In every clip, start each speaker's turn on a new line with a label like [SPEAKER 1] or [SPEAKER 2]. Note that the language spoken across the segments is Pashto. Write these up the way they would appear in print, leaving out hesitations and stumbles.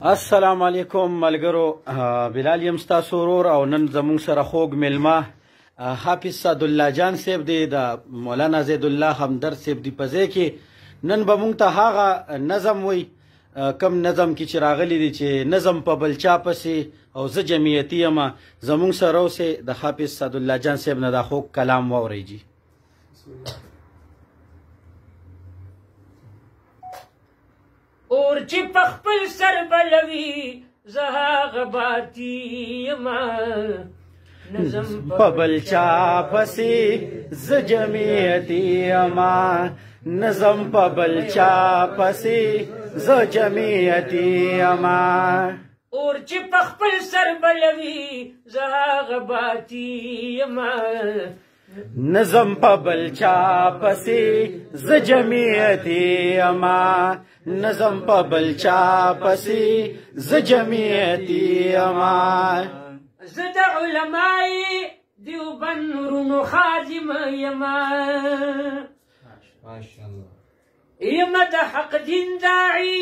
[SPEAKER 1] السلام علیکم ملګرو. بلال یم ستاسو ورور او نن زموږ سره خوږ میلمه حافظ سعدالله جان صاحب دی د مولانا زیدالله همدرد صاحب دی په ځای کې. نن به موږ ته هغه نظم وی کم نظم کې چې راغلی دی چې نظم په بل چا پسې او زه جمعیتي یم. زموږ سره اوسئ د حافظ سعدالله جان صاحب نه دا خوږ کلام واورئ جي.
[SPEAKER 2] اور چې پخپل سر بلوي زها غباتی ما نظم
[SPEAKER 1] پبل چا پسی ز جمعیتی اما نظم پبل چا پسی ز جمعیتی اما
[SPEAKER 2] اور چې پخپل سر بلوي زها غباتی ما
[SPEAKER 1] نظم پبل چا پسی ز جمعیتی اما نظم پبل چا پسی ز جمعیتی اما
[SPEAKER 2] زد علماء دیوبند رونو خادم یما یما د حق دین داعی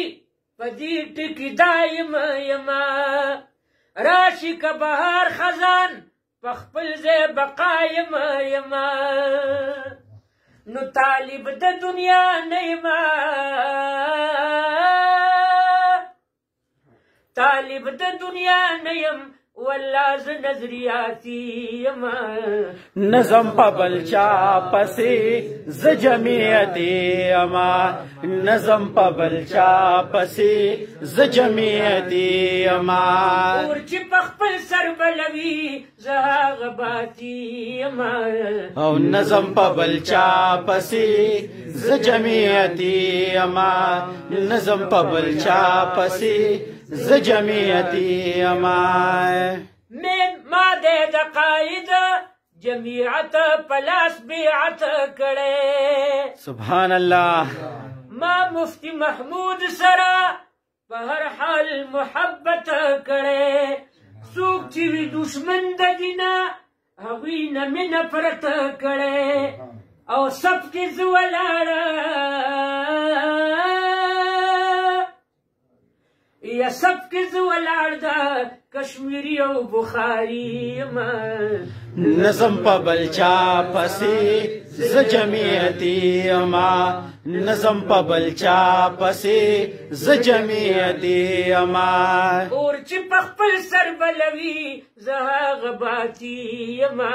[SPEAKER 2] پدی ټکی دایم یما راشی که بهار خزان پخپل زی بقایم یما نو طالب د دنیا نیما طالب د دنیا نیم والله ز نظریاتی یما
[SPEAKER 1] نظم پبل چا پسی ز جمعیتی اما نظم پبل چا پسی ز جمعیتی اما
[SPEAKER 2] اور چې پخپل سر بلوي زها غباتی یما
[SPEAKER 1] او نظم پبل چا پسی ز جمعیتی اما نظم پبل چا پسی ز جمعیتی اما
[SPEAKER 2] ما د قائد جمعیت پلاس بیعت کړي.
[SPEAKER 1] سبحان الله.
[SPEAKER 2] ما مفتی محمود سره په هر حال محبت کړي. څوک چې وي دشمن د دینه هغوی نه مې نفرت کړي او سب کې زه ولاړه یا سب کې زه ولاړ ده کشمیری او بخاری ما
[SPEAKER 1] نظم پبل چا پسی ز جمعیتی اما نظم پبل چا پسی ز جمعیتی اما
[SPEAKER 2] اور چې پخپل سر بلوي زها غباتی یما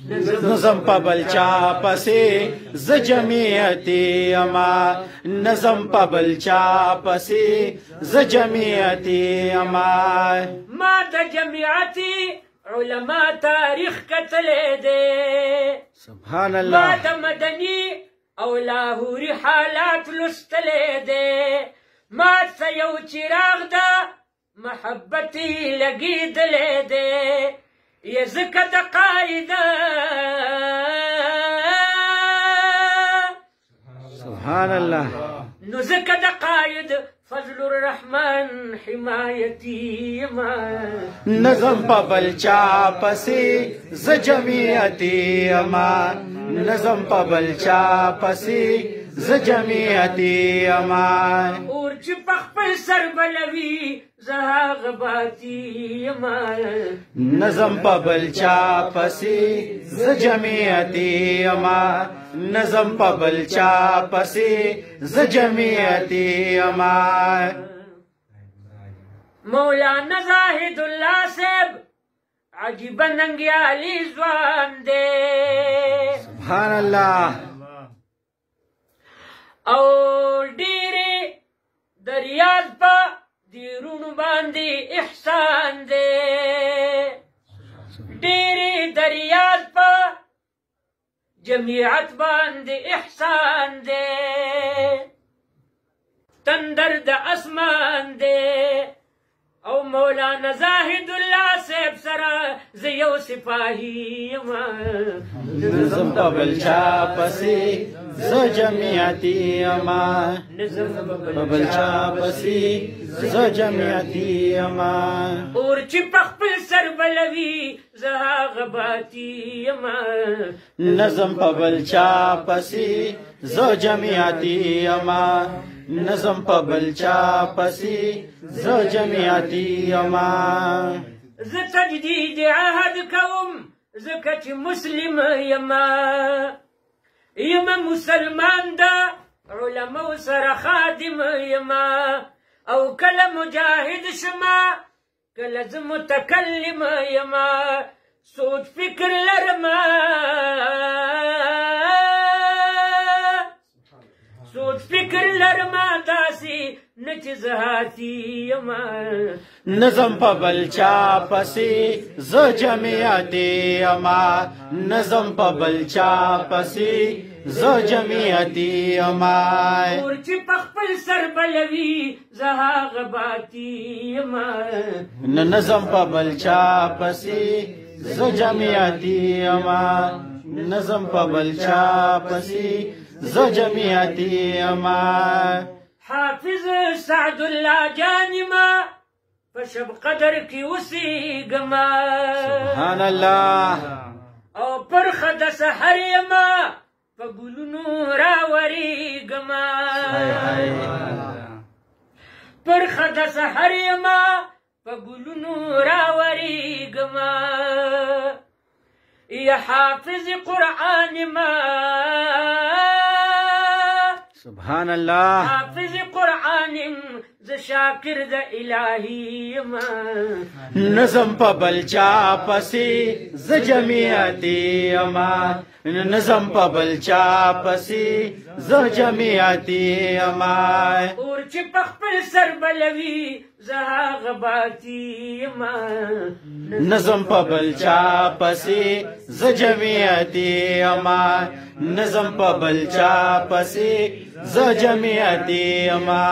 [SPEAKER 1] نظم پبل چا پسی ز جمعیتی اما نظم پبل چا پسی ز جمعیتی اما
[SPEAKER 2] ما د جمعیتی علما تاریخ کتلې ده.
[SPEAKER 1] سبحان الله.
[SPEAKER 2] ما د مدني او لاهوري حالات لستلې ده. ما څه یو چراغ ده محبتي لګېدلې ده. یا ځکه د قاعده
[SPEAKER 1] سبحان الله.
[SPEAKER 2] نو ځکه د قاعد فضل الرحمن حمایتی ما
[SPEAKER 1] نظم پبل چا پسی ز جمعیتی اما نظم پبل چا پسی ز جمعیتی اما
[SPEAKER 2] اور چې پخپل سر بلوي زها غباتی ما
[SPEAKER 1] نظم پبل چا پسی ز جمعیتی اما نظم پبل چا پسی ز جمعیتی اما
[SPEAKER 2] مولانا زاہد اللہ صاحب عجیب ننگیالی ځوان دی.
[SPEAKER 1] سبحان الله.
[SPEAKER 2] او ډیرې د ریاض په دیرونو باندې احسان دی. ډیرې د ریاض په جمعیت باندې احسان دی. تندر د اسمان دی. او مولانا زاهد الله صاحب سره زه یو سپاهي یما
[SPEAKER 1] نظم پبل چا پسی ز جمعیتی اما
[SPEAKER 2] نظم
[SPEAKER 1] پبل چا پسی ز جمعیتی اما
[SPEAKER 2] اور چې پخپل سر بلوي زها غباتی یما
[SPEAKER 1] نظم پبل چا پسی ز جمعیتی اما نظم په بلچا پسې زه جمعیتي یما
[SPEAKER 2] زه تجدید عهد کوم ځکه چې مسلم یما مسلمان د علماو سره خادم یما او کله مجاهد شما کله زه متکلم یما سوچ فکر لرما داسې نه چې زه هاتي یما
[SPEAKER 1] نظم په بلچا پسې زه جمعیتي یما نظم په بلچا پسې زه جمعیتي یما
[SPEAKER 2] اور چې په خپل سر بلوي زه هغه باطي یما
[SPEAKER 1] نظم په بلچا پسې زه جمعیتي یما نظم په بلچا پسې زه جمعیتي یما
[SPEAKER 2] حافظ سعد الله جانما په شب قدر کې اوسېږما
[SPEAKER 1] سبحان الله
[SPEAKER 2] او پرخه د سحر یما په ګلونو راورېږما پرخه د سحر یما په ګلونو راورېږما یا حافظ قرآن ما
[SPEAKER 1] سبحان الله
[SPEAKER 2] حافظ قرآن ز شاکر د الهی یما
[SPEAKER 1] نظم په بلچا پسې ز جمعیتي یما نظم په بلچا پسې ز جمعیتي یما
[SPEAKER 2] اور چې په خپل سر بلوي زه هغه باطي یما
[SPEAKER 1] نظم په بلچا پسې ز جمعیتي یما نظم په بلچا پسې ز جمعیتي یما